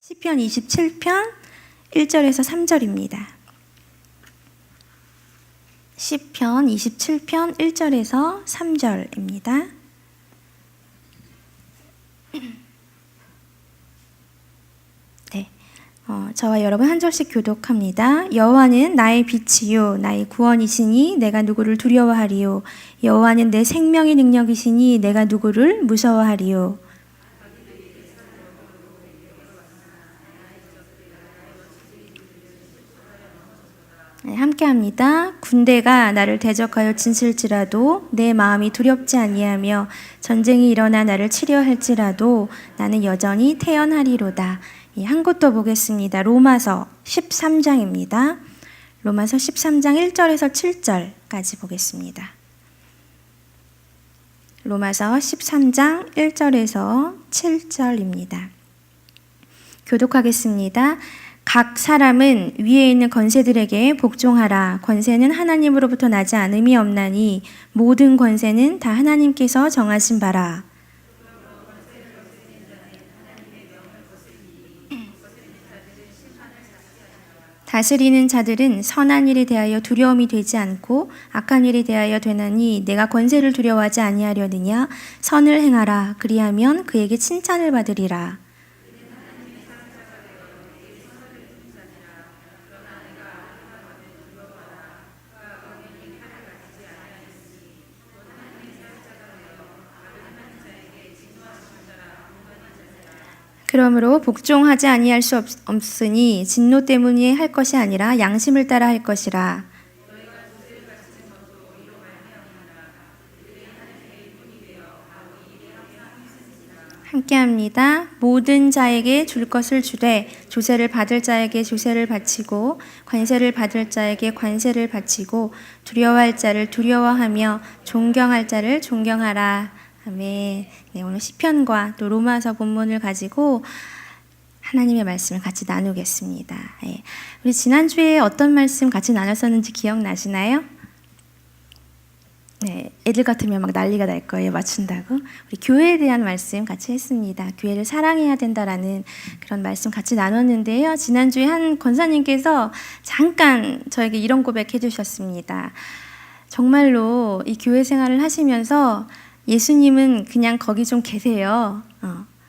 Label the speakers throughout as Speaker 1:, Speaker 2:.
Speaker 1: 시편 27편 1절에서 3절입니다. 시편 27편 1절에서 3절입니다. 네, 저와 여러분 한 절씩 교독합니다. 여호와는 나의 빛이요 나의 구원이시니 내가 누구를 두려워하리요. 여호와는 내 생명의 능력이시니 내가 누구를 무서워하리요. 네, 함께합니다. 군대가 나를 대적하여 진실지라도 내 마음이 두렵지 아니하며 전쟁이 일어나 나를 치려 할지라도 나는 여전히 태연하리로다. 한 곳 더 보겠습니다. 로마서 13장입니다. 로마서 13장 1절에서 7절까지 보겠습니다. 로마서 13장 1절에서 7절입니다. 교독하겠습니다. 각 사람은 위에 있는 권세들에게 복종하라. 권세는 하나님으로부터 나지 않음이 없나니 모든 권세는 다 하나님께서 정하신 바라. 다스리는 자들은 선한 일에 대하여 두려움이 되지 않고 악한 일에 대하여 되나니 내가 권세를 두려워하지 아니하려느냐. 선을 행하라. 그리하면 그에게 칭찬을 받으리라. 그러므로 복종하지 아니할 수 없으니 진노 때문에 할 것이 아니라 양심을 따라 할 것이라. 함께합니다. 모든 자에게 줄 것을 주되 조세를 받을 자에게 조세를 바치고 관세를 받을 자에게 관세를 바치고 두려워할 자를 두려워하며 존경할 자를 존경하라. 아멘. 네, 오늘 시편과 또 로마서 본문을 가지고 하나님의 말씀을 같이 나누겠습니다. 네, 우리 지난주에 어떤 말씀 같이 나눴었는지 기억나시나요? 네, 애들 같으면 막 난리가 날 거예요. 맞춘다고. 우리 교회에 대한 말씀 같이 했습니다. 교회를 사랑해야 된다라는 그런 말씀 같이 나눴는데요. 지난주에 한 권사님께서 잠깐 저에게 이런 고백해 주셨습니다. 정말로 이 교회 생활을 하시면서 예수님은 그냥 거기 좀 계세요.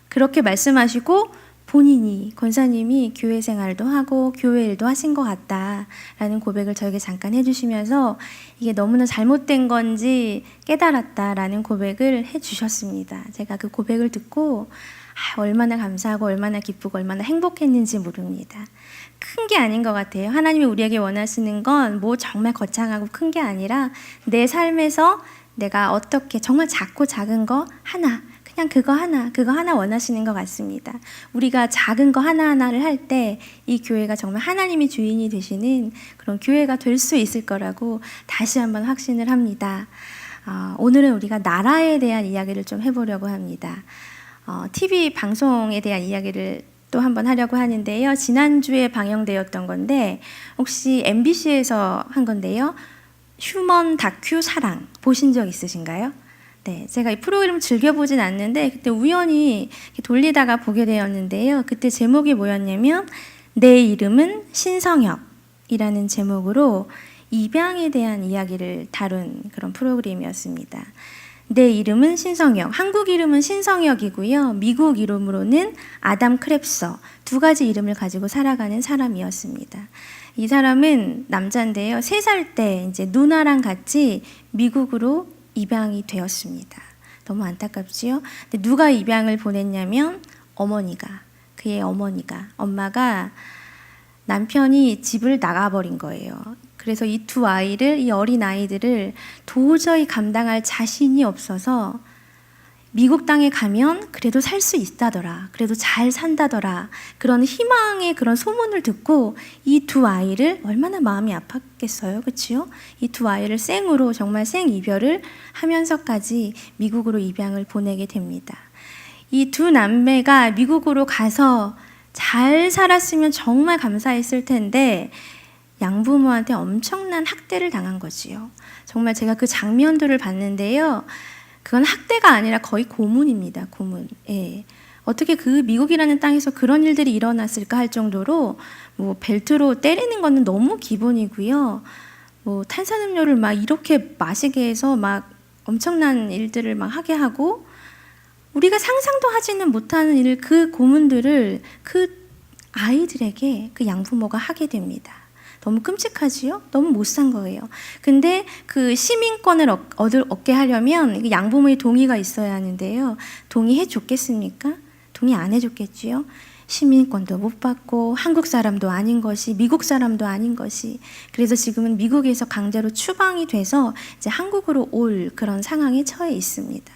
Speaker 1: 그렇게 말씀하시고 본인이 권사님이 교회 생활도 하고 교회 일도 하신 것 같다라는 고백을 저에게 잠깐 해주시면서 이게 너무나 잘못된 건지 깨달았다라는 고백을 해주셨습니다. 제가 그 고백을 듣고 얼마나 감사하고 얼마나 기쁘고 얼마나 행복했는지 모릅니다. 큰 게 아닌 것 같아요. 하나님이 우리에게 원하시는 건 뭐 정말 거창하고 큰 게 아니라 내 삶에서 내가 어떻게 정말 작고 작은 거 하나, 그냥 그거 하나 원하시는 것 같습니다. 우리가 작은 거 하나하나를 할 때 이 교회가 정말 하나님이 주인이 되시는 그런 교회가 될 수 있을 거라고 다시 한번 확신을 합니다. 오늘은 우리가 나라에 대한 이야기를 좀 해보려고 합니다. TV 방송에 대한 이야기를 또 한번 하려고 하는데요. 지난주에 방영되었던 건데 혹시 MBC에서 한 건데요. 휴먼 다큐 사랑 보신 적 있으신가요? 네, 제가 이 프로그램을 즐겨보진 않는데 그때 우연히 돌리다가 보게 되었는데요. 그때 제목이 뭐였냐면 내 이름은 신성혁이라는 제목으로 입양에 대한 이야기를 다룬 그런 프로그램이었습니다. 내 이름은 신성혁, 한국 이름은 신성혁이고요. 미국 이름으로는 아담 크랩서, 두 가지 이름을 가지고 살아가는 사람이었습니다. 이 사람은 남자인데요. 3살 때 이제 누나랑 같이 미국으로 입양이 되었습니다. 너무 안타깝지요? 근데 누가 입양을 보냈냐면 그의 어머니가, 엄마가 남편이 집을 나가버린 거예요. 그래서 이 두 아이를, 이 어린 아이들을 도저히 감당할 자신이 없어서 미국 땅에 가면 그래도 살 수 있다더라. 그래도 잘 산다더라. 그런 희망의 그런 소문을 듣고 이 두 아이를 얼마나 마음이 아팠겠어요. 그렇죠? 이 두 아이를 생으로 정말 생이별을 하면서까지 미국으로 입양을 보내게 됩니다. 이 두 남매가 미국으로 가서 잘 살았으면 정말 감사했을 텐데 양부모한테 엄청난 학대를 당한 거지요. 정말 제가 그 장면들을 봤는데요. 그건 학대가 아니라 거의 고문입니다. 고문. 예. 어떻게 그 미국이라는 땅에서 그런 일들이 일어났을까 할 정도로 뭐 벨트로 때리는 거는 너무 기본이고요. 뭐 탄산음료를 막 이렇게 마시게 해서 막 엄청난 일들을 막 하게 하고 우리가 상상도 하지는 못하는 일, 그 고문들을 그 아이들에게 그 양부모가 하게 됩니다. 너무 끔찍하지요? 너무 못 산 거예요. 근데 그 시민권을 얻게 하려면 양부모의 동의가 있어야 하는데요. 동의해 줬겠습니까? 동의 안 해줬겠지요? 시민권도 못 받고 한국 사람도 아닌 것이 미국 사람도 아닌 것이 그래서 지금은 미국에서 강제로 추방이 돼서 이제 한국으로 올 그런 상황에 처해 있습니다.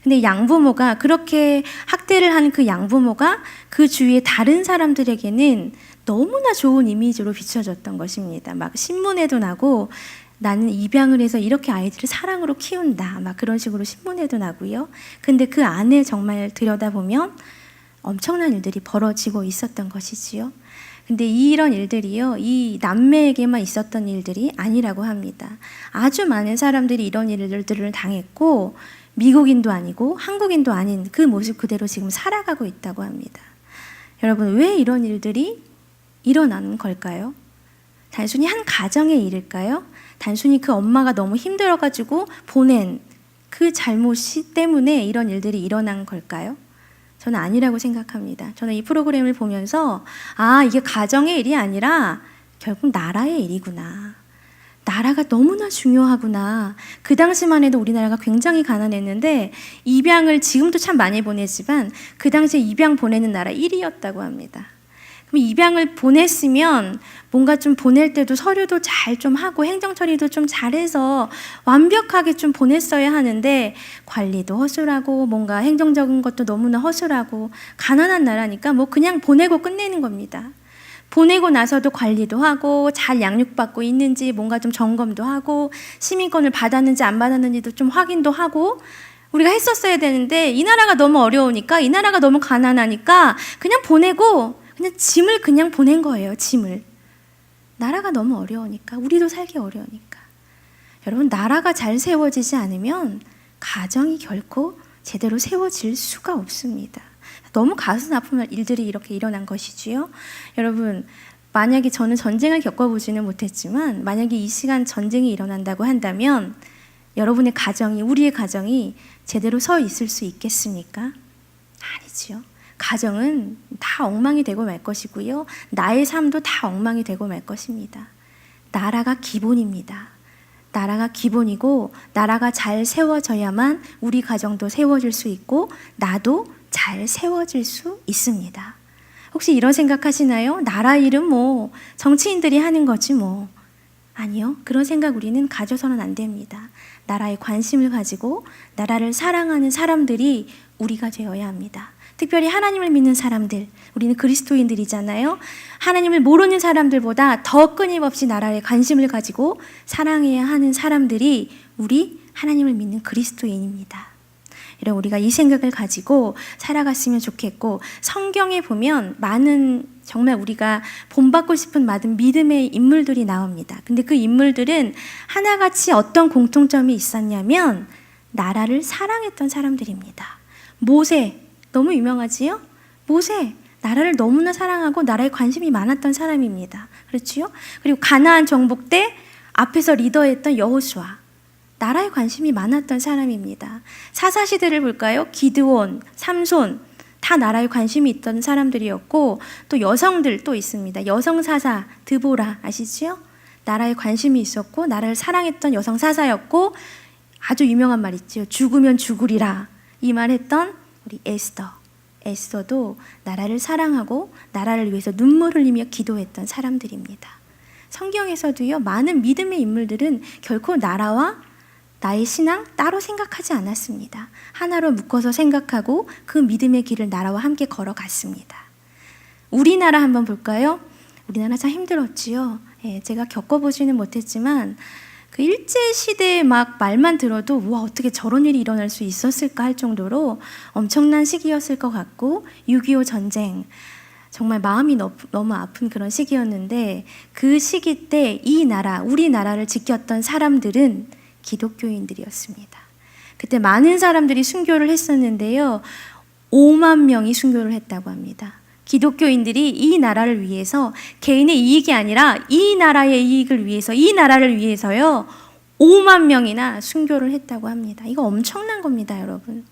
Speaker 1: 근데 양부모가 그렇게 학대를 하는 그 양부모가 그 주위의 다른 사람들에게는 너무나 좋은 이미지로 비춰졌던 것입니다. 막 신문에도 나고 나는 입양을 해서 이렇게 아이들을 사랑으로 키운다. 막 그런 식으로 신문에도 나고요. 근데 그 안에 정말 들여다보면 엄청난 일들이 벌어지고 있었던 것이지요. 근데 이런 일들이요, 이 남매에게만 있었던 일들이 아니라고 합니다. 아주 많은 사람들이 이런 일들을 당했고 미국인도 아니고 한국인도 아닌 그 모습 그대로 지금 살아가고 있다고 합니다. 여러분, 왜 이런 일들이 일어나는 걸까요? 단순히 한 가정의 일일까요? 단순히 그 엄마가 너무 힘들어가지고 보낸 그 잘못 때문에 이런 일들이 일어난 걸까요? 저는 아니라고 생각합니다. 저는 이 프로그램을 보면서 이게 가정의 일이 아니라 결국 나라의 일이구나. 나라가 너무나 중요하구나. 그 당시만 해도 우리나라가 굉장히 가난했는데 입양을 지금도 참 많이 보내지만 그 당시에 입양 보내는 나라 1위였다고 합니다. 그럼 입양을 보냈으면 뭔가 좀 보낼 때도 서류도 잘 좀 하고 행정 처리도 좀 잘해서 완벽하게 좀 보냈어야 하는데 관리도 허술하고 뭔가 행정적인 것도 너무나 허술하고 가난한 나라니까 뭐 그냥 보내고 끝내는 겁니다. 보내고 나서도 관리도 하고 잘 양육받고 있는지 뭔가 좀 점검도 하고 시민권을 받았는지 안 받았는지도 좀 확인도 하고 우리가 했었어야 되는데 이 나라가 너무 어려우니까 이 나라가 너무 가난하니까 그냥 보내고 그냥 짐을 그냥 보낸 거예요. 짐을. 나라가 너무 어려우니까 우리도 살기 어려우니까. 여러분, 나라가 잘 세워지지 않으면 가정이 결코 제대로 세워질 수가 없습니다. 너무 가슴 아픈 일들이 이렇게 일어난 것이지요. 여러분, 만약에 저는 전쟁을 겪어보지는 못했지만 만약에 이 시간 전쟁이 일어난다고 한다면 여러분의 가정이, 우리의 가정이 제대로 서 있을 수 있겠습니까? 아니지요. 가정은 다 엉망이 되고 말 것이고요. 나의 삶도 다 엉망이 되고 말 것입니다. 나라가 기본입니다. 나라가 기본이고 나라가 잘 세워져야만 우리 가정도 세워질 수 있고 나도 잘 세워질 수 있습니다. 혹시 이런 생각하시나요? 나라 일은 뭐 정치인들이 하는 거지 뭐. 아니요. 그런 생각 우리는 가져서는 안 됩니다. 나라에 관심을 가지고 나라를 사랑하는 사람들이 우리가 되어야 합니다. 특별히 하나님을 믿는 사람들, 우리는 그리스도인들이잖아요. 하나님을 모르는 사람들보다 더 끊임없이 나라에 관심을 가지고 사랑해야 하는 사람들이 우리 하나님을 믿는 그리스도인입니다. 여러분, 우리가 이 생각을 가지고 살아갔으면 좋겠고 성경에 보면 많은 정말 우리가 본받고 싶은 많은 믿음의 인물들이 나옵니다. 근데 그 인물들은 하나같이 어떤 공통점이 있었냐면 나라를 사랑했던 사람들입니다. 모세, 너무 유명하지요? 모세, 나라를 너무나 사랑하고 나라에 관심이 많았던 사람입니다. 그렇지요? 그리고 가나안 정복 때 앞에서 리더했던 여호수아, 나라에 관심이 많았던 사람입니다. 사사시대를 볼까요? 기드온, 삼손, 다 나라에 관심이 있던 사람들이었고 또 여성들 또 있습니다. 여성 사사 드보라 아시지요? 나라에 관심이 있었고 나라를 사랑했던 여성 사사였고 아주 유명한 말 있지요. 죽으면 죽으리라 이 말 했던 우리 에스더도 나라를 사랑하고 나라를 위해서 눈물 흘리며 기도했던 사람들입니다. 성경에서도요, 많은 믿음의 인물들은 결코 나라와 나의 신앙 따로 생각하지 않았습니다. 하나로 묶어서 생각하고 그 믿음의 길을 나라와 함께 걸어갔습니다. 우리나라 한번 볼까요? 우리나라 참 힘들었지요. 제가 겪어보지는 못했지만 그 일제시대에 막 말만 들어도 와, 어떻게 저런 일이 일어날 수 있었을까 할 정도로 엄청난 시기였을 것 같고 6.25 전쟁, 정말 마음이 너무 아픈 그런 시기였는데 그 시기 때 이 나라, 우리나라를 지켰던 사람들은 기독교인들이었습니다. 그때 많은 사람들이 순교를 했었는데요. 5만 명이 순교를 했다고 합니다. 기독교인들이 이 나라를 위해서 개인의 이익이 아니라 이 나라의 이익을 위해서, 이 나라를 위해서요 5만 명이나 순교를 했다고 합니다. 이거 엄청난 겁니다, 여러분.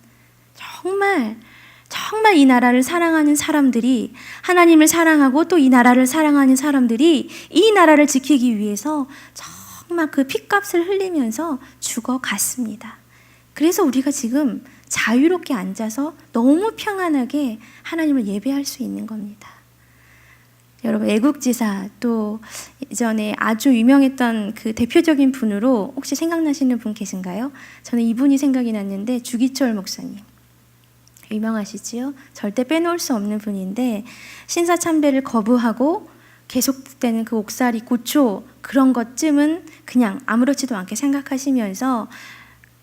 Speaker 1: 정말 이 나라를 사랑하는 사람들이, 하나님을 사랑하고 또 이 나라를 사랑하는 사람들이 이 나라를 지키기 위해서 정말 그 핏값을 흘리면서 죽어갔습니다. 그래서 우리가 지금 자유롭게 앉아서 너무 평안하게 하나님을 예배할 수 있는 겁니다. 여러분, 애국지사, 또 예전에 아주 유명했던 그 대표적인 분으로 혹시 생각나시는 분 계신가요? 저는 이분이 생각이 났는데, 주기철 목사님. 유명하시지요? 절대 빼놓을 수 없는 분인데, 신사참배를 거부하고 계속되는 그 옥살이, 고초, 그런 것쯤은 그냥 아무렇지도 않게 생각하시면서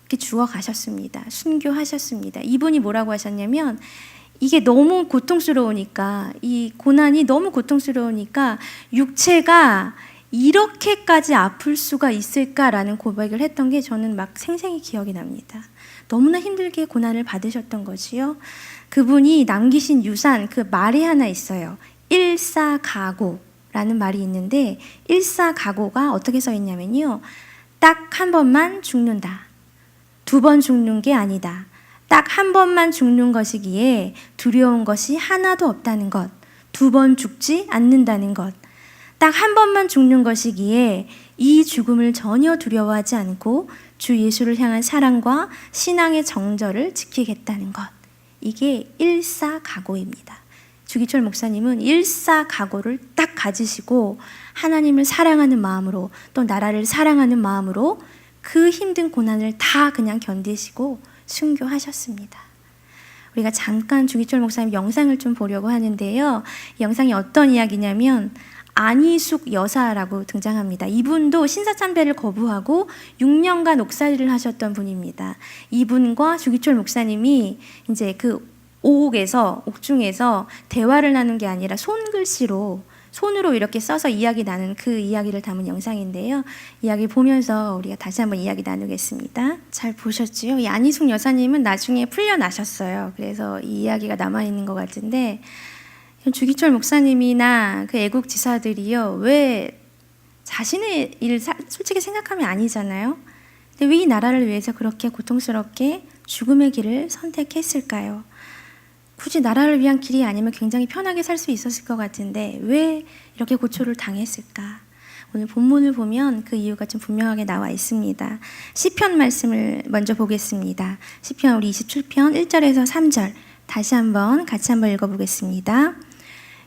Speaker 1: 이렇게 죽어가셨습니다. 순교하셨습니다. 이분이 뭐라고 하셨냐면, 이게 너무 고통스러우니까, 이 고난이 너무 고통스러우니까 육체가 이렇게까지 아플 수가 있을까라는 고백을 했던 게 저는 막 생생히 기억이 납니다. 너무나 힘들게 고난을 받으셨던 거지요. 그분이 남기신 유산, 그 말이 하나 있어요. 일사가고라는 말이 있는데, 일사가고가 어떻게 써 있냐면요, 딱 한 번만 죽는다, 2번 죽는 게 아니다, 딱 한 번만 죽는 것이기에 두려운 것이 하나도 없다는 것, 2번 죽지 않는다는 것, 딱 한 번만 죽는 것이기에 이 죽음을 전혀 두려워하지 않고 주 예수를 향한 사랑과 신앙의 정절을 지키겠다는 것, 이게 일사가고입니다. 주기철 목사님은 일사가고를 딱 가지시고 하나님을 사랑하는 마음으로, 또 나라를 사랑하는 마음으로 그 힘든 고난을 다 그냥 견디시고 순교하셨습니다. 우리가 잠깐 주기철 목사님 영상을 좀 보려고 하는데요, 이 영상이 어떤 이야기냐면 안희숙 여사라고 등장합니다. 이분도 신사참배를 거부하고 6년간 옥살이를 하셨던 분입니다. 이분과 주기철 목사님이 이제 그 옥중에서 대화를 나눈 게 아니라 손으로 이렇게 써서 이야기 나눈 그 이야기를 담은 영상인데요. 이야기 보면서 우리가 다시 한번 이야기 나누겠습니다. 잘 보셨지요? 이 안희숙 여사님은 나중에 풀려나셨어요. 그래서 이 이야기가 남아있는 것 같은데, 주기철 목사님이나 그 애국 지사들이요, 왜 자신의 일을 솔직히 생각하면 아니잖아요. 근데 왜 이 나라를 위해서 그렇게 고통스럽게 죽음의 길을 선택했을까요? 굳이 나라를 위한 길이 아니면 굉장히 편하게 살 수 있었을 것 같은데 왜 이렇게 고초를 당했을까? 오늘 본문을 보면 그 이유가 좀 분명하게 나와 있습니다. 시편 말씀을 먼저 보겠습니다. 시편 우리 27편 1절에서 3절 다시 한번 같이 한번 읽어보겠습니다.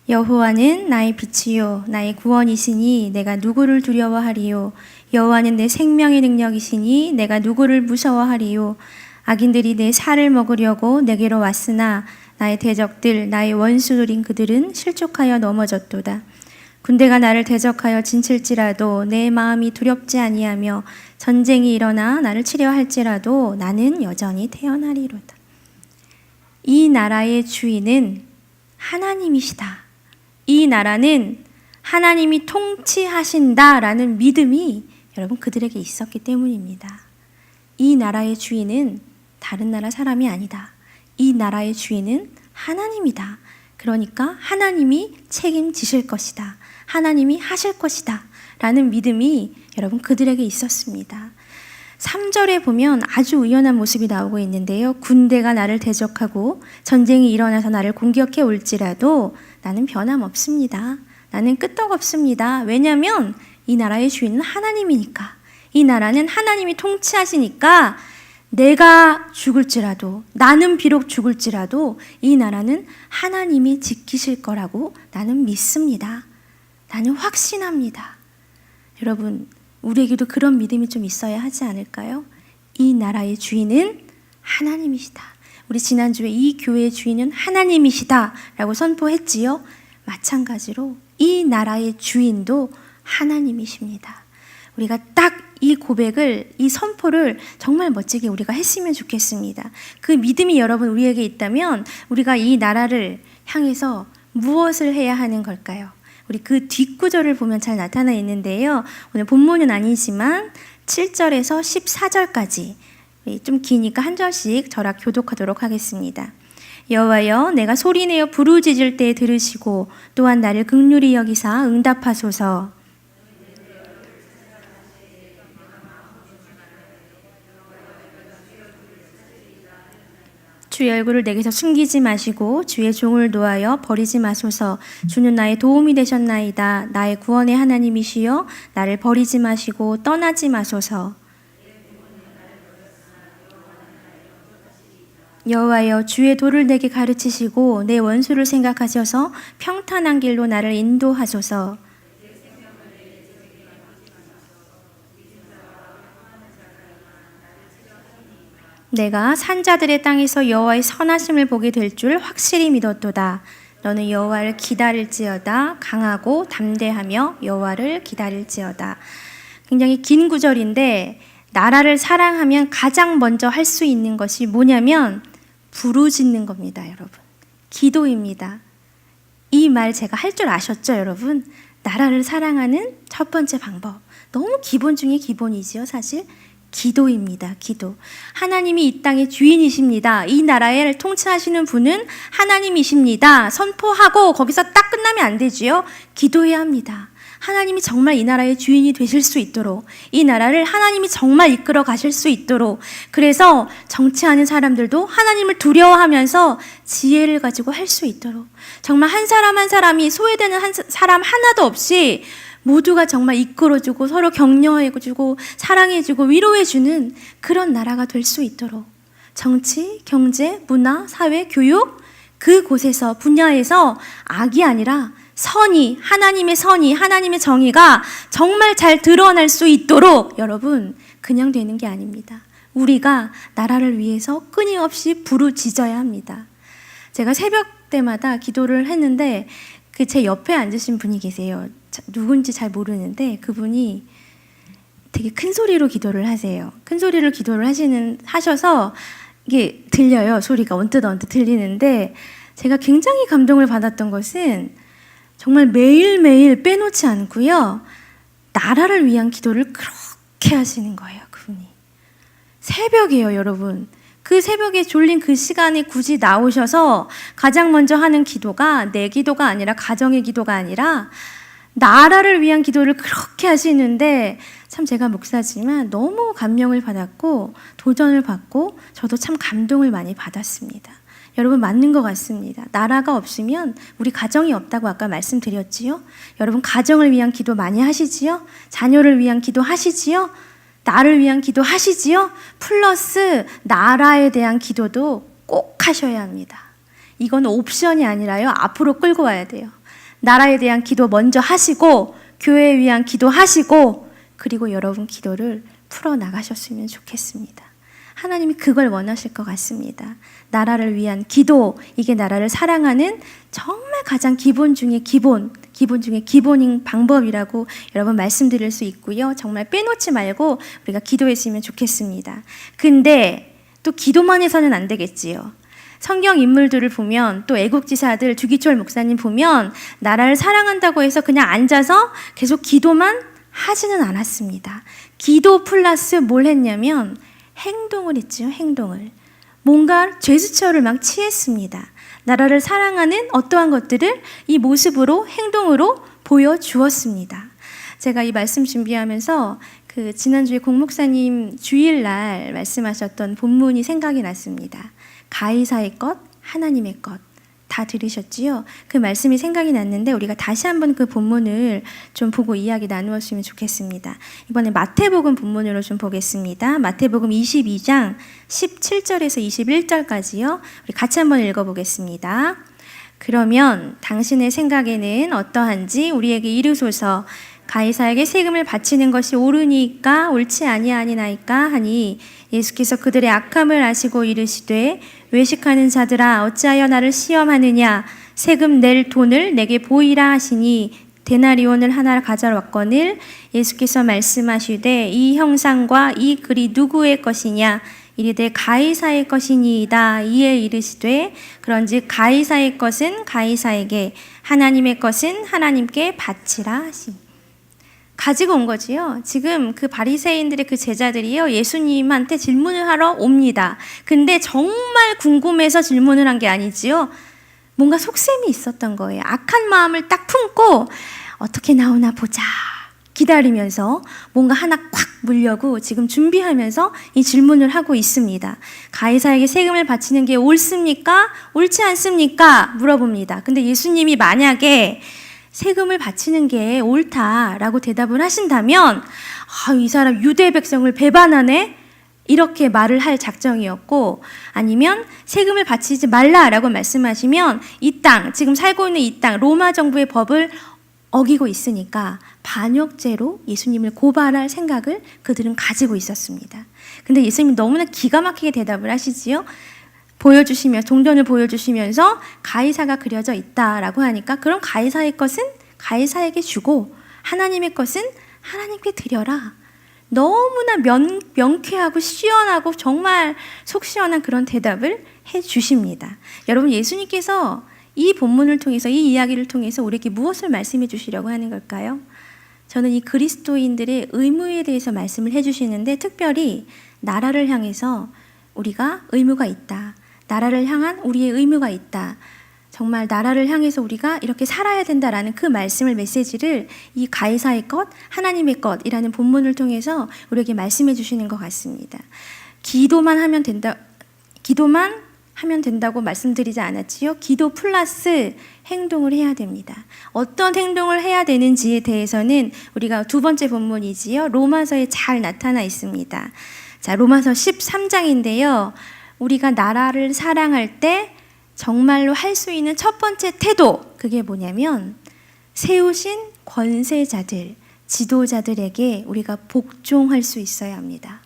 Speaker 1: 여호와는 나의 빛이요 나의 구원이시니 내가 누구를 두려워하리요. 여호와는 내 생명의 능력이시니 내가 누구를 무서워하리요. 악인들이 내 살을 먹으려고 내게로 왔으나 나의 대적들 나의 원수들인 그들은 실족하여 넘어졌도다. 군대가 나를 대적하여 진칠지라도 내 마음이 두렵지 아니하며 전쟁이 일어나 나를 치려 할지라도 나는 여전히 태어나리로다. 이 나라의 주인은 하나님이시다. 이 나라는 하나님이 통치하신다라는 믿음이 여러분 그들에게 있었기 때문입니다. 이 나라의 주인은 다른 나라 사람이 아니다. 이 나라의 주인은 하나님이다. 그러니까 하나님이 책임지실 것이다. 하나님이 하실 것이다. 라는 믿음이 여러분 그들에게 있었습니다. 3절에 보면 아주 의연한 모습이 나오고 있는데요. 군대가 나를 대적하고 전쟁이 일어나서 나를 공격해 올지라도 나는 변함없습니다. 나는 끄떡없습니다. 왜냐하면 이 나라의 주인은 하나님이니까. 이 나라는 하나님이 통치하시니까 내가 죽을지라도, 나는 비록 죽을지라도 이 나라는 하나님이 지키실 거라고 나는 믿습니다. 나는 확신합니다. 여러분, 우리에게도 그런 믿음이 좀 있어야 하지 않을까요? 이 나라의 주인은 하나님이시다. 우리 지난주에 이 교회의 주인은 하나님이시다 라고 선포했지요. 마찬가지로 이 나라의 주인도 하나님이십니다. 우리가 딱 이 고백을, 이 선포를 정말 멋지게 우리가 했으면 좋겠습니다. 그 믿음이 여러분 우리에게 있다면 우리가 이 나라를 향해서 무엇을 해야 하는 걸까요? 우리 그 뒷구절을 보면 잘 나타나 있는데요. 오늘 본문은 아니지만 7절에서 14절까지 좀 기니까 한 절씩 저랑 교독하도록 하겠습니다. 여호와여, 내가 소리내어 부르짖을 때 들으시고 또한 나를 긍휼히 여기사 응답하소서. 주의 얼굴을 내게서 숨기지 마시고 주의 종을 놓아여 버리지 마소서. 주는 나의 도움이 되셨나이다. 나의 구원의 하나님이시여, 나를 버리지 마시고 떠나지 마소서. 여호와여, 주의 도를 내게 가르치시고 내 원수를 생각하셔서 평탄한 길로 나를 인도하소서. 내가 산자들의 땅에서 여호와의 선하심을 보게 될 줄 확실히 믿었도다. 너는 여호와를 기다릴지어다. 강하고 담대하며 여호와를 기다릴지어다. 굉장히 긴 구절인데, 나라를 사랑하면 가장 먼저 할 수 있는 것이 뭐냐면 부르짖는 겁니다, 여러분. 기도입니다. 이 말 제가 할 줄 아셨죠, 여러분? 나라를 사랑하는 첫 번째 방법. 너무 기본 중에 기본이지요, 사실. 기도입니다. 기도. 하나님이 이 땅의 주인이십니다. 이 나라를 통치하시는 분은 하나님이십니다. 선포하고 거기서 딱 끝나면 안 되지요. 기도해야 합니다. 하나님이 정말 이 나라의 주인이 되실 수 있도록, 이 나라를 하나님이 정말 이끌어 가실 수 있도록, 그래서 정치하는 사람들도 하나님을 두려워하면서 지혜를 가지고 할 수 있도록, 정말 한 사람 한 사람이 소외되는 한 사람 하나도 없이 모두가 정말 이끌어주고 서로 격려해주고 사랑해주고 위로해주는 그런 나라가 될 수 있도록, 정치, 경제, 문화, 사회, 교육, 그곳에서 분야에서 악이 아니라 선이, 하나님의 선이, 하나님의 정의가 정말 잘 드러날 수 있도록, 여러분, 그냥 되는 게 아닙니다. 우리가 나라를 위해서 끊임없이 부르짖어야 합니다. 제가 새벽 때마다 기도를 했는데 제 옆에 앉으신 분이 계세요. 누군지 잘 모르는데 그분이 되게 큰 소리로 기도를 하세요. 큰 소리로 기도를 하셔서 이게 들려요. 소리가 언뜻 들리는데, 제가 굉장히 감동을 받았던 것은 정말 매일매일 빼놓지 않고요, 나라를 위한 기도를 그렇게 하시는 거예요. 그분이 새벽이에요, 여러분. 그 새벽에 졸린 그 시간에 굳이 나오셔서 가장 먼저 하는 기도가 내 기도가 아니라, 가정의 기도가 아니라 나라를 위한 기도를 그렇게 하시는데, 참 제가 목사지만 너무 감명을 받았고 도전을 받고 저도 참 감동을 많이 받았습니다. 여러분, 맞는 것 같습니다. 나라가 없으면 우리 가정이 없다고 아까 말씀드렸지요. 여러분, 가정을 위한 기도 많이 하시지요? 자녀를 위한 기도 하시지요? 나를 위한 기도 하시지요? 플러스 나라에 대한 기도도 꼭 하셔야 합니다. 이건 옵션이 아니라요, 앞으로 끌고 와야 돼요. 나라에 대한 기도 먼저 하시고, 교회에 위한 기도 하시고, 그리고 여러분 기도를 풀어나가셨으면 좋겠습니다. 하나님이 그걸 원하실 것 같습니다. 나라를 위한 기도, 이게 나라를 사랑하는 정말 가장 기본 중에 기본인 방법이라고 여러분 말씀드릴 수 있고요. 정말 빼놓지 말고 우리가 기도했으면 좋겠습니다. 근데 또 기도만 해서는 안 되겠지요. 성경 인물들을 보면, 또 애국지사들 주기철 목사님 보면 나라를 사랑한다고 해서 그냥 앉아서 계속 기도만 하지는 않았습니다. 기도 플러스 뭘 했냐면 행동을 했지요. 행동을. 뭔가 제스처를 막 취했습니다. 나라를 사랑하는 어떠한 것들을 이 모습으로, 행동으로 보여주었습니다. 제가 이 말씀 준비하면서 지난주에 공 목사님 주일날 말씀하셨던 본문이 생각이 났습니다. 가이사의 것, 하나님의 것. 다 들으셨지요? 그 말씀이 생각이 났는데 우리가 다시 한번 그 본문을 좀 보고 이야기 나누었으면 좋겠습니다. 이번에 마태복음 본문으로 좀 보겠습니다. 마태복음 22장 17절에서 21절까지요. 우리 같이 한번 읽어보겠습니다. 그러면 당신의 생각에는 어떠한지 우리에게 이르소서. 가이사에게 세금을 바치는 것이 옳으니까 옳지 아니하니나이까 하니, 예수께서 그들의 악함을 아시고 이르시되, 외식하는 자들아 어찌하여 나를 시험하느냐. 세금 낼 돈을 내게 보이라 하시니 데나리온을 하나 가져왔거늘 예수께서 말씀하시되, 이 형상과 이 글이 누구의 것이냐. 이르되 가이사의 것이니이다. 이에 이르시되, 그런즉 가이사의 것은 가이사에게, 하나님의 것은 하나님께 바치라 하시니. 가지고 온 거지요. 지금 그 바리새인들의 그 제자들이요, 예수님한테 질문을 하러 옵니다. 근데 정말 궁금해서 질문을 한 게 아니지요. 뭔가 속셈이 있었던 거예요. 악한 마음을 딱 품고 어떻게 나오나 보자 기다리면서 뭔가 하나 콱 물려고 지금 준비하면서 이 질문을 하고 있습니다. 가이사에게 세금을 바치는 게 옳습니까? 옳지 않습니까? 물어봅니다. 근데 예수님이 만약에 세금을 바치는 게 옳다라고 대답을 하신다면 이 사람 유대 백성을 배반하네? 이렇게 말을 할 작정이었고, 아니면 세금을 바치지 말라라고 말씀하시면 이 땅, 지금 살고 있는 이 땅, 로마 정부의 법을 어기고 있으니까 반역죄로 예수님을 고발할 생각을 그들은 가지고 있었습니다. 근데 예수님이 너무나 기가 막히게 대답을 하시지요. 동전을 보여주시면서 가이사가 그려져 있다라고 하니까, 그럼 가이사의 것은 가이사에게 주고 하나님의 것은 하나님께 드려라. 너무나 명쾌하고 시원하고 정말 속 시원한 그런 대답을 해 주십니다. 여러분, 예수님께서 이 본문을 통해서, 이 이야기를 통해서 우리에게 무엇을 말씀해 주시려고 하는 걸까요? 저는 이 그리스도인들의 의무에 대해서 말씀을 해 주시는데, 특별히 나라를 향해서 우리가 의무가 있다. 나라를 향한 우리의 의무가 있다. 정말 나라를 향해서 우리가 이렇게 살아야 된다라는 그 말씀을, 메시지를 이 가이사의 것, 하나님의 것이라는 본문을 통해서 우리에게 말씀해 주시는 것 같습니다. 기도만 하면 된다고 말씀드리지 않았지요? 기도 플러스 행동을 해야 됩니다. 어떤 행동을 해야 되는지에 대해서는 우리가 두 번째 본문이지요, 로마서에 잘 나타나 있습니다. 자, 로마서 13장인데요. 우리가 나라를 사랑할 때 정말로 할 수 있는 첫 번째 태도, 그게 뭐냐면 세우신 권세자들, 지도자들에게 우리가 복종할 수 있어야 합니다.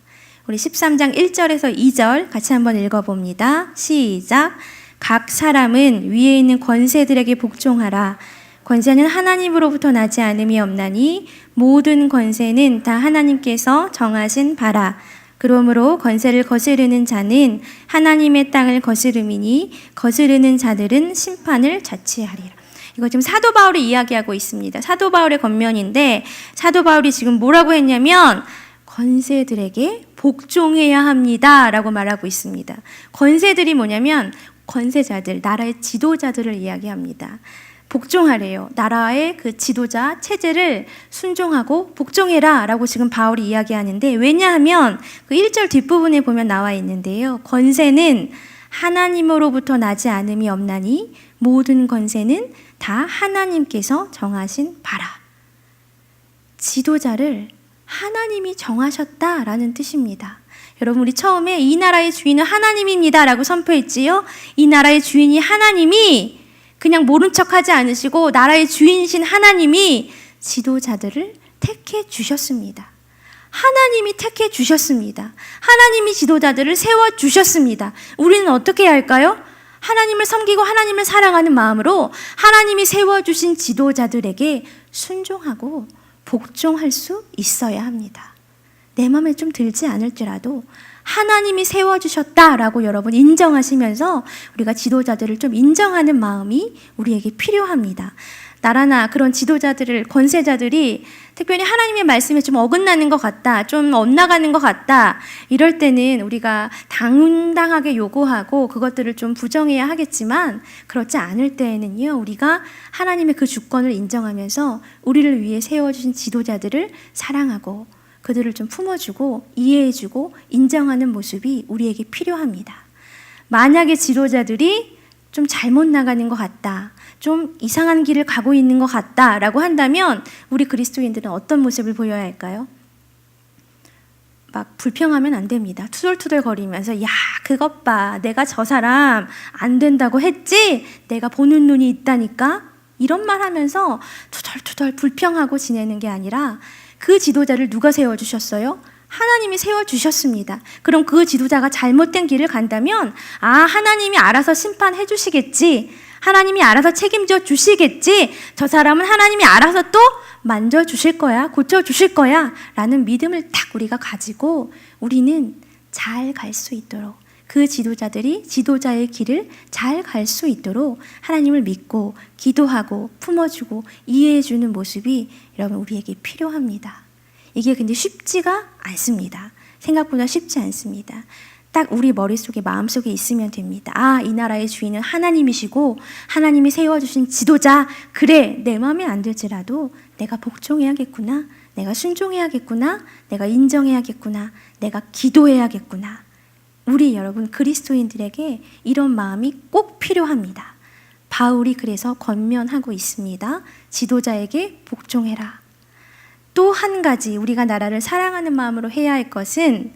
Speaker 1: 우리 13장 1절에서 2절 같이 한번 읽어봅니다. 시작. 각 사람은 위에 있는 권세들에게 복종하라. 권세는 하나님으로부터 나지 않음이 없나니 모든 권세는 다 하나님께서 정하신 바라. 그러므로 권세를 거스르는 자는 하나님의 땅을 거스름이니 거스르는 자들은 심판을 자취하리라. 이거 지금 사도 바울이 이야기하고 있습니다. 사도 바울의 권면인데, 사도 바울이 지금 뭐라고 했냐면 권세들에게 복종해야 합니다 라고 말하고 있습니다. 권세들이 뭐냐면 권세자들, 나라의 지도자들을 이야기합니다. 복종하래요. 나라의 그 지도자 체제를 순종하고 복종해라 라고 지금 바울이 이야기하는데, 왜냐하면 그 1절 뒷부분에 보면 나와 있는데요. 권세는 하나님으로부터 나지 않음이 없나니 모든 권세는 다 하나님께서 정하신 바라. 지도자를 하나님이 정하셨다라는 뜻입니다. 여러분, 우리 처음에 이 나라의 주인은 하나님입니다 라고 선포했지요. 이 나라의 주인이 하나님이 그냥 모른 척하지 않으시고 나라의 주인이신 하나님이 지도자들을 택해 주셨습니다. 하나님이 택해 주셨습니다. 하나님이 지도자들을 세워 주셨습니다. 우리는 어떻게 해야 할까요? 하나님을 섬기고 하나님을 사랑하는 마음으로 하나님이 세워주신 지도자들에게 순종하고 복종할 수 있어야 합니다. 내 마음에 좀 들지 않을지라도 하나님이 세워주셨다라고 여러분 인정하시면서 우리가 지도자들을 좀 인정하는 마음이 우리에게 필요합니다. 나라나 그런 지도자들을, 권세자들이 특별히 하나님의 말씀에 좀 어긋나는 것 같다, 좀 엇나가는 것 같다, 이럴 때는 우리가 당당하게 요구하고 그것들을 좀 부정해야 하겠지만, 그렇지 않을 때에는요, 우리가 하나님의 그 주권을 인정하면서 우리를 위해 세워주신 지도자들을 사랑하고 그들을 좀 품어주고 이해해주고 인정하는 모습이 우리에게 필요합니다. 만약에 지도자들이 좀 잘못 나가는 것 같다, 좀 이상한 길을 가고 있는 것 같다라고 한다면 우리 그리스도인들은 어떤 모습을 보여야 할까요? 막 불평하면 안 됩니다. 투덜투덜 거리면서, 야, 그것 봐, 내가 저 사람 안 된다고 했지? 내가 보는 눈이 있다니까? 이런 말 하면서 투덜투덜 불평하고 지내는 게 아니라, 그 지도자를 누가 세워주셨어요? 하나님이 세워주셨습니다. 그럼 그 지도자가 잘못된 길을 간다면, 하나님이 알아서 심판해 주시겠지, 하나님이 알아서 책임져 주시겠지, 저 사람은 하나님이 알아서 또 만져주실 거야, 고쳐주실 거야 라는 믿음을 딱 우리가 가지고 우리는 잘 갈 수 있도록, 그 지도자들이 지도자의 길을 잘 갈 수 있도록 하나님을 믿고 기도하고 품어주고 이해해주는 모습이 여러분 우리에게 필요합니다. 이게 근데 쉽지가 않습니다. 생각보다 쉽지 않습니다. 딱 우리 머릿속에 마음속에 있으면 됩니다. 아, 이 나라의 주인은 하나님이시고 하나님이 세워주신 지도자, 그래, 내 마음에 안 들지라도 내가 복종해야겠구나, 내가 순종해야겠구나, 내가 인정해야겠구나, 내가 기도해야겠구나. 우리 여러분 그리스도인들에게 이런 마음이 꼭 필요합니다. 바울이 그래서 권면하고 있습니다. 지도자에게 복종해라. 또 한 가지 우리가 나라를 사랑하는 마음으로 해야 할 것은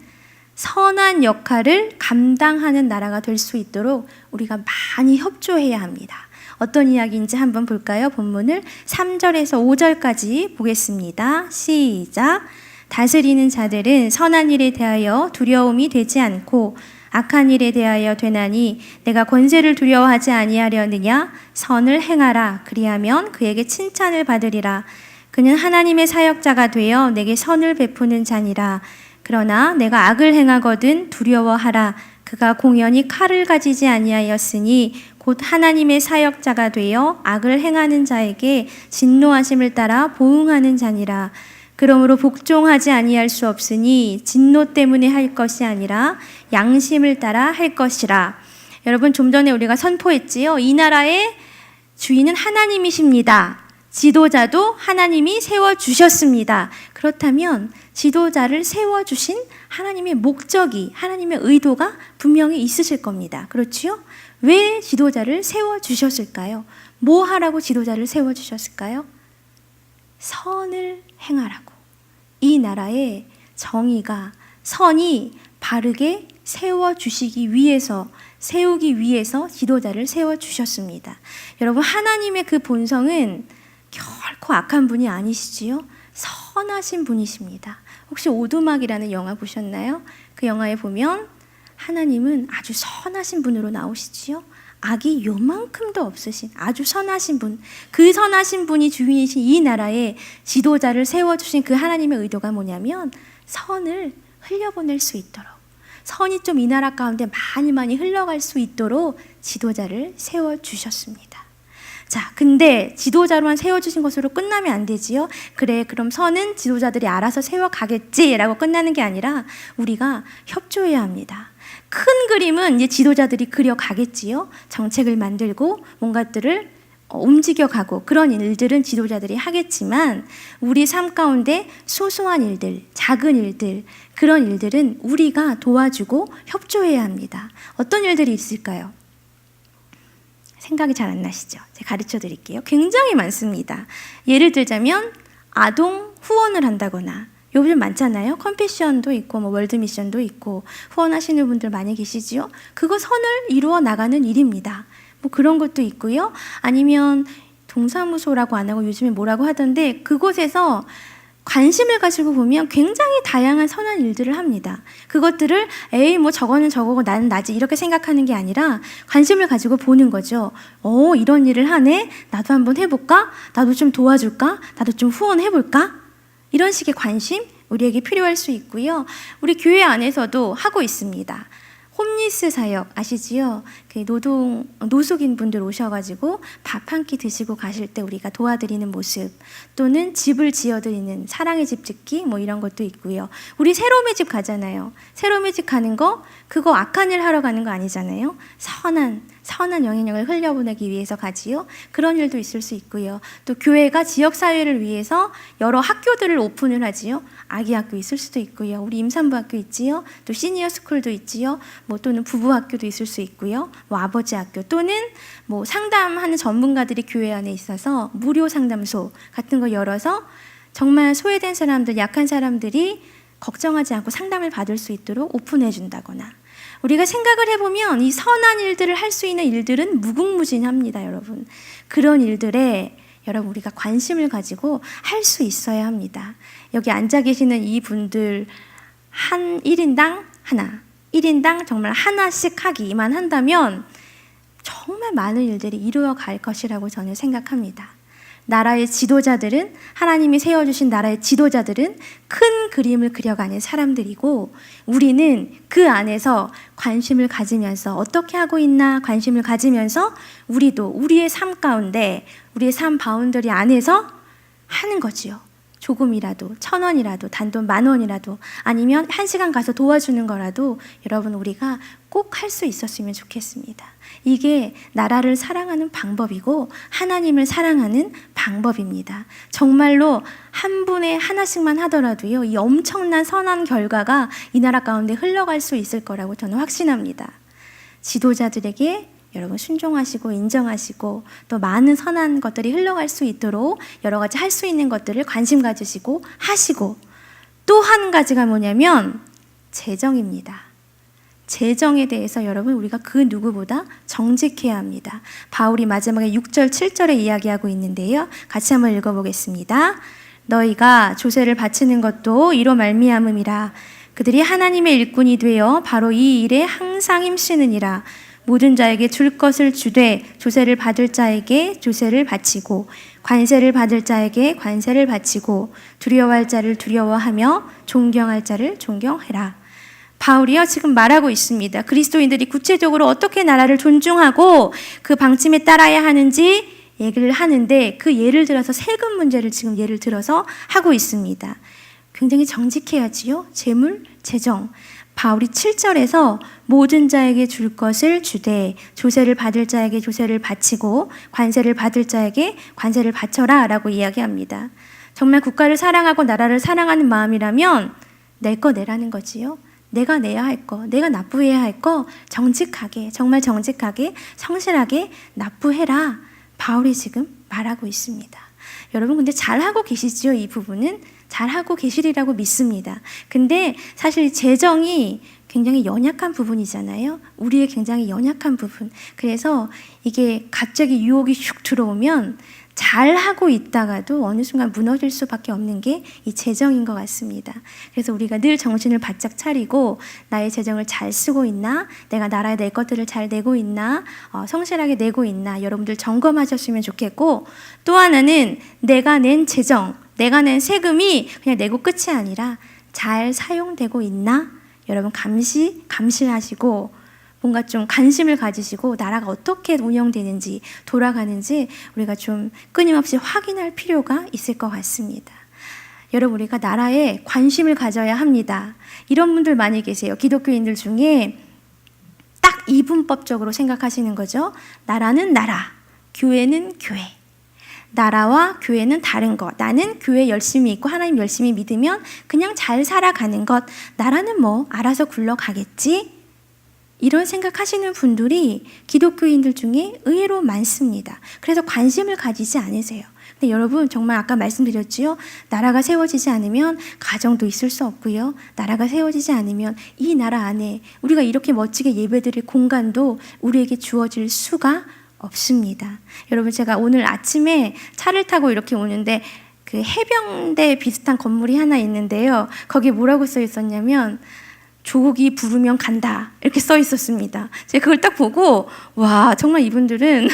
Speaker 1: 선한 역할을 감당하는 나라가 될 수 있도록 우리가 많이 협조해야 합니다. 어떤 이야기인지 한번 볼까요? 본문을 3절에서 5절까지 보겠습니다. 시작. 다스리는 자들은 선한 일에 대하여 두려움이 되지 않고 악한 일에 대하여 되나니 내가 권세를 두려워하지 아니하려느냐? 선을 행하라. 그리하면 그에게 칭찬을 받으리라. 그는 하나님의 사역자가 되어 내게 선을 베푸는 자니라. 그러나 내가 악을 행하거든 두려워하라. 그가 공연히 칼을 가지지 아니하였으니 곧 하나님의 사역자가 되어 악을 행하는 자에게 진노하심을 따라 보응하는 자니라. 그러므로 복종하지 아니할 수 없으니 진노 때문에 할 것이 아니라 양심을 따라 할 것이라. 여러분 좀 전에 우리가 선포했지요. 이 나라의 주인은 하나님이십니다. 지도자도 하나님이 세워주셨습니다. 그렇다면 지도자를 세워주신 하나님의 목적이, 하나님의 의도가 분명히 있으실 겁니다. 그렇지요? 왜 지도자를 세워주셨을까요? 뭐 하라고 지도자를 세워주셨을까요? 선을 행하라고. 이 나라의 정의가, 선이 바르게 세우기 위해서 지도자를 세워주셨습니다. 여러분 하나님의 그 본성은 결코 악한 분이 아니시지요? 선하신 분이십니다. 혹시 오두막이라는 영화 보셨나요? 그 영화에 보면 하나님은 아주 선하신 분으로 나오시지요? 악이 요만큼도 없으신 아주 선하신 분, 그 선하신 분이 주인이신 이 나라에 지도자를 세워주신 그 하나님의 의도가 뭐냐면 선을 흘려보낼 수 있도록, 선이 좀 이 나라 가운데 많이 흘러갈 수 있도록 지도자를 세워주셨습니다. 자, 근데 지도자로만 세워주신 것으로 끝나면 안 되지요. 그래, 그럼 선은 지도자들이 알아서 세워가겠지라고 끝나는 게 아니라 우리가 협조해야 합니다. 큰 그림은 이제 지도자들이 그려가겠지요. 정책을 만들고 뭔가들을 움직여가고 그런 일들은 지도자들이 하겠지만 우리 삶 가운데 소소한 일들, 작은 일들, 그런 일들은 우리가 도와주고 협조해야 합니다. 어떤 일들이 있을까요? 생각이 잘 안 나시죠? 제가 가르쳐 드릴게요. 굉장히 많습니다. 예를 들자면 아동 후원을 한다거나, 요즘 많잖아요. 컴패션도 있고 월드미션도 있고 후원하시는 분들 많이 계시지요. 그거 선을 이루어 나가는 일입니다. 그런 것도 있고요. 아니면 동사무소라고 안 하고 요즘에 뭐라고 하던데 그곳에서 관심을 가지고 보면 굉장히 다양한 선한 일들을 합니다. 그것들을 에이 저거는 저거고 나는 나지 이렇게 생각하는 게 아니라 관심을 가지고 보는 거죠. 이런 일을 하네? 나도 한번 해볼까? 나도 좀 도와줄까? 나도 좀 후원해볼까? 이런 식의 관심 우리에게 필요할 수 있고요. 우리 교회 안에서도 하고 있습니다. 홈리스 사역 아시지요? 그 노숙인 분들 오셔가지고 밥 한 끼 드시고 가실 때 우리가 도와드리는 모습, 또는 집을 지어드리는 사랑의 집 짓기 이런 것도 있고요. 우리 새로움의 집 가잖아요. 새로움의 집 가는 거 그거 악한 일 하러 가는 거 아니잖아요. 선한 영향력을 흘려보내기 위해서 가지요. 그런 일도 있을 수 있고요. 또 교회가 지역사회를 위해서 여러 학교들을 오픈을 하지요. 아기 학교 있을 수도 있고요. 우리 임산부 학교 있지요. 또 시니어 스쿨도 있지요. 또는 부부 학교도 있을 수 있고요. 아버지 학교, 또는 상담하는 전문가들이 교회 안에 있어서 무료 상담소 같은 거 열어서 정말 소외된 사람들, 약한 사람들이 걱정하지 않고 상담을 받을 수 있도록 오픈해 준다거나. 우리가 생각을 해보면 이 선한 일들을 할 수 있는 일들은 무궁무진합니다, 여러분. 그런 일들에 여러분 우리가 관심을 가지고 할 수 있어야 합니다. 여기 앉아 계시는 이 분들 한 1인당 하나, 1인당 정말 하나씩 하기만 한다면 정말 많은 일들이 이루어 갈 것이라고 저는 생각합니다. 나라의 지도자들은, 하나님이 세워주신 나라의 지도자들은 큰 그림을 그려가는 사람들이고, 우리는 그 안에서 관심을 가지면서 어떻게 하고 있나 관심을 가지면서 우리도 우리의 삶 가운데, 우리의 삶 바운더리 안에서 하는 거지요. 조금이라도, 1,000원이라도, 단돈 10,000원이라도, 아니면 1시간 가서 도와주는 거라도 여러분 우리가 꼭 할 수 있었으면 좋겠습니다. 이게 나라를 사랑하는 방법이고 하나님을 사랑하는 방법입니다. 정말로 한 분의 하나씩만 하더라도요, 이 엄청난 선한 결과가 이 나라 가운데 흘러갈 수 있을 거라고 저는 확신합니다. 지도자들에게 여러분 순종하시고 인정하시고 또 많은 선한 것들이 흘러갈 수 있도록 여러 가지 할 수 있는 것들을 관심 가지시고 하시고, 또 한 가지가 뭐냐면 재정입니다. 재정에 대해서 여러분 우리가 그 누구보다 정직해야 합니다. 바울이 마지막에 6절 7절에 이야기하고 있는데요, 같이 한번 읽어보겠습니다. 너희가 조세를 바치는 것도 이로 말미암음이라. 그들이 하나님의 일꾼이 되어 바로 이 일에 항상 힘쓰느니라. 모든 자에게 줄 것을 주되 조세를 받을 자에게 조세를 바치고 관세를 받을 자에게 관세를 바치고 두려워할 자를 두려워하며 존경할 자를 존경해라. 바울이요 지금 말하고 있습니다. 그리스도인들이 구체적으로 어떻게 나라를 존중하고 그 방침에 따라야 하는지 얘기를 하는데, 그 예를 들어서 세금 문제를 지금 예를 들어서 하고 있습니다. 굉장히 정직해야지요. 재물, 재정. 바울이 7절에서 모든 자에게 줄 것을 주되 조세를 받을 자에게 조세를 바치고 관세를 받을 자에게 관세를 바쳐라 라고 이야기합니다. 정말 국가를 사랑하고 나라를 사랑하는 마음이라면 낼 거 내라는 거지요. 내가 내야 할 거, 내가 납부해야 할 거 정직하게, 정말 정직하게, 성실하게 납부해라. 바울이 지금 말하고 있습니다. 여러분 근데 잘하고 계시지요? 이 부분은 잘하고 계시리라고 믿습니다. 근데 사실 재정이 굉장히 연약한 부분이잖아요. 우리의 굉장히 연약한 부분. 그래서 이게 갑자기 유혹이 슉 들어오면 잘하고 있다가도 어느 순간 무너질 수밖에 없는 게 이 재정인 것 같습니다. 그래서 우리가 늘 정신을 바짝 차리고 나의 재정을 잘 쓰고 있나, 내가 나라에 낼 것들을 잘 내고 있나, 성실하게 내고 있나 여러분들 점검하셨으면 좋겠고, 또 하나는 내가 낸 재정, 내가 낸 세금이 그냥 내고 끝이 아니라 잘 사용되고 있나 여러분 감시하시고 뭔가 좀 관심을 가지시고 나라가 어떻게 운영되는지 돌아가는지 우리가 좀 끊임없이 확인할 필요가 있을 것 같습니다. 여러분 우리가 나라에 관심을 가져야 합니다. 이런 분들 많이 계세요. 기독교인들 중에 딱 이분법적으로 생각하시는 거죠. 나라는 나라, 교회는 교회. 나라와 교회는 다른 것. 나는 교회 열심히 있고 하나님 열심히 믿으면 그냥 잘 살아가는 것. 나라는 뭐 알아서 굴러가겠지. 이런 생각하시는 분들이 기독교인들 중에 의외로 많습니다. 그래서 관심을 가지지 않으세요. 근데 여러분 정말 아까 말씀드렸지요. 나라가 세워지지 않으면 가정도 있을 수 없고요. 나라가 세워지지 않으면 이 나라 안에 우리가 이렇게 멋지게 예배드릴 공간도 우리에게 주어질 수가 없습니다. 여러분 제가 오늘 아침에 차를 타고 이렇게 오는데 그 해병대 비슷한 건물이 하나 있는데요. 거기에 뭐라고 써 있었냐면 조국이 부르면 간다 이렇게 써 있었습니다. 제가 그걸 딱 보고 와 정말 이분들은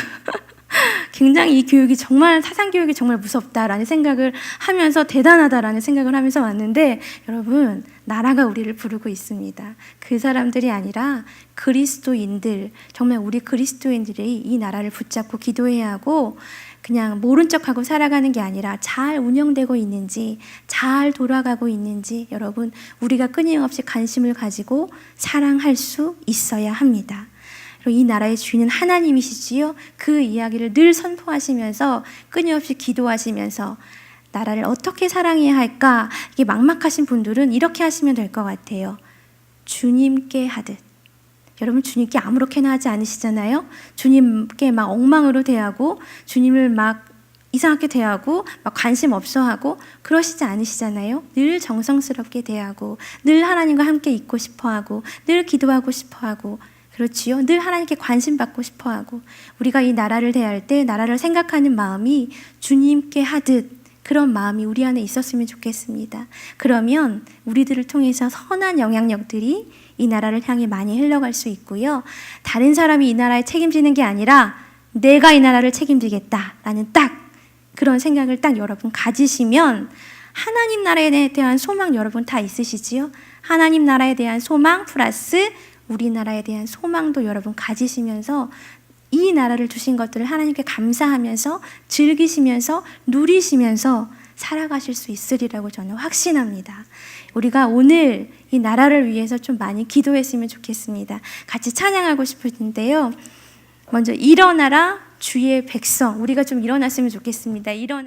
Speaker 1: 굉장히 이 교육이 정말 사상교육이 정말 무섭다라는 생각을 하면서 대단하다라는 생각을 하면서 왔는데, 여러분 나라가 우리를 부르고 있습니다. 그 사람들이 아니라 그리스도인들, 정말 우리 그리스도인들이 이 나라를 붙잡고 기도해야 하고 그냥 모른 척하고 살아가는 게 아니라 잘 운영되고 있는지 잘 돌아가고 있는지 여러분 우리가 끊임없이 관심을 가지고 사랑할 수 있어야 합니다. 이 나라의 주인은 하나님이시지요. 그 이야기를 늘 선포하시면서 끊임없이 기도하시면서 나라를 어떻게 사랑해야 할까, 이게 막막하신 분들은 이렇게 하시면 될 것 같아요. 주님께 하듯. 여러분 주님께 아무렇게나 하지 않으시잖아요. 주님께 막 엉망으로 대하고 주님을 막 이상하게 대하고 막 관심 없어 하고 그러시지 않으시잖아요. 늘 정성스럽게 대하고 늘 하나님과 함께 있고 싶어 하고 늘 기도하고 싶어 하고 그렇지요. 늘 하나님께 관심 받고 싶어 하고 우리가 이 나라를 대할 때 나라를 생각하는 마음이 주님께 하듯 그런 마음이 우리 안에 있었으면 좋겠습니다. 그러면 우리들을 통해서 선한 영향력들이 이 나라를 향해 많이 흘러갈 수 있고요. 다른 사람이 이 나라에 책임지는 게 아니라 내가 이 나라를 책임지겠다라는 딱 그런 생각을 딱 여러분 가지시면 하나님 나라에 대한 소망 여러분 다 있으시지요? 하나님 나라에 대한 소망 플러스 우리나라에 대한 소망도 여러분 가지시면서 이 나라를 주신 것들을 하나님께 감사하면서 즐기시면서 누리시면서 살아가실 수 있으리라고 저는 확신합니다. 우리가 오늘 이 나라를 위해서 좀 많이 기도했으면 좋겠습니다. 같이 찬양하고 싶은데요. 먼저 일어나라 주의 백성, 우리가 좀 일어났으면 좋겠습니다. 일어나